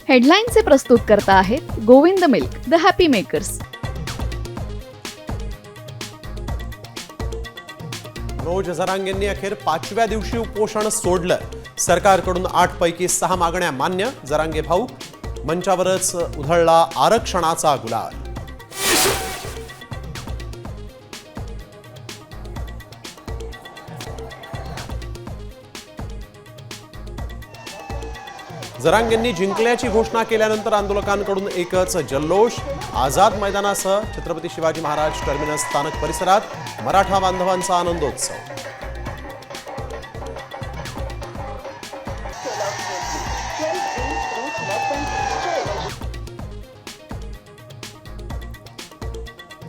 हेडलाईनचे प्रस्तुत करता आहेत Govind milk, the happy makers. Manoj जरांगेंनी अखेर 5व्या दिवशी उपोषण सोडलं. सरकारकडून 8 पैकी 6 मागण्या मान्य. जरांगे भाऊ मंचावरच उधळला आरक्षणाचा गुलाल. जरांगेंनी जिंकल्याची घोषणा केल्यानंतर आंदोलकांकडून एकच जल्लोष. आझाद मैदानासह छत्रपती शिवाजी महाराज टर्मिनस स्थानक परिसरात मराठा बांधवांचा आनंदोत्सव.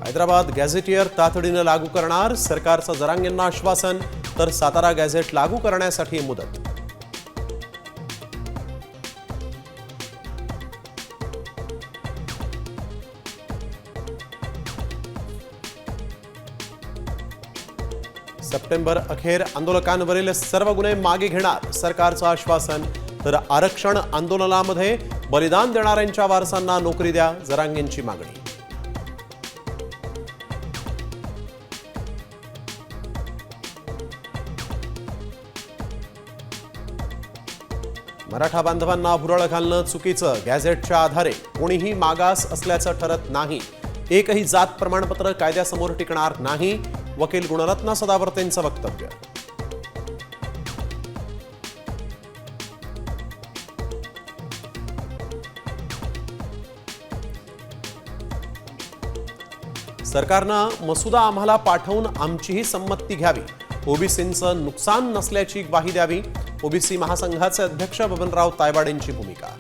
हैदराबाद गॅझेटियर तातडीनं लागू करणार. सरकारचं जरांगेंना आश्वासन. तर सातारा गॅझेट लागू करण्यासाठी मुदत. सप्टेंबर अखेर आंदोलकांवरील सर्व गुन्हे मागे घेणार. सरकारचं आश्वासन. तर आरक्षण आंदोलनामध्ये बलिदान देणाऱ्यांच्या वारसांना नोकरी द्या. जरांगेंची मागणी. मराठा बांधवांना भुरळ घालणं चुकीचं. गॅझेटच्या आधारे कोणीही मागास असल्याचं ठरत नाही. एकही जात प्रमाणपत्र कायद्यासमोर टिकणार नाही. वकील गुणरत्न सदावर्तेंचं वक्तव्य. सरकारनं मसुदा आम्हाला पाठवून आमचीही संमती घ्यावी. ओबीसींचं नुकसान नसल्याची ग्वाही द्यावी. ओबीसी महासंघाचे अध्यक्ष बबनराव तायवाडेंची भूमिका.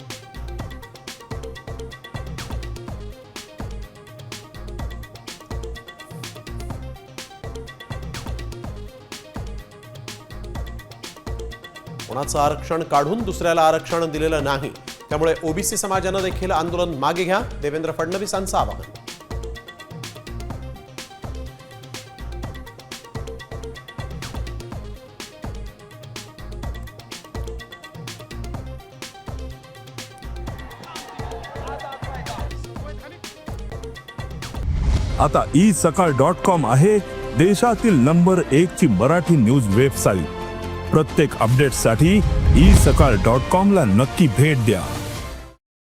कोणाचं आरक्षण काढून दुसऱ्याला आरक्षण दिलेलं नाही. त्यामुळे ओबीसी समाजानं देखील आंदोलन मागे घ्या. देवेंद्र फडणवीसांचं आवाहन. आता isakal.com आहे देशातील नंबर 1 ची मराठी न्यूज वेबसाईट. प्रत्येक अपडेटसाठी isakal.com ला नक्की भेट द्या.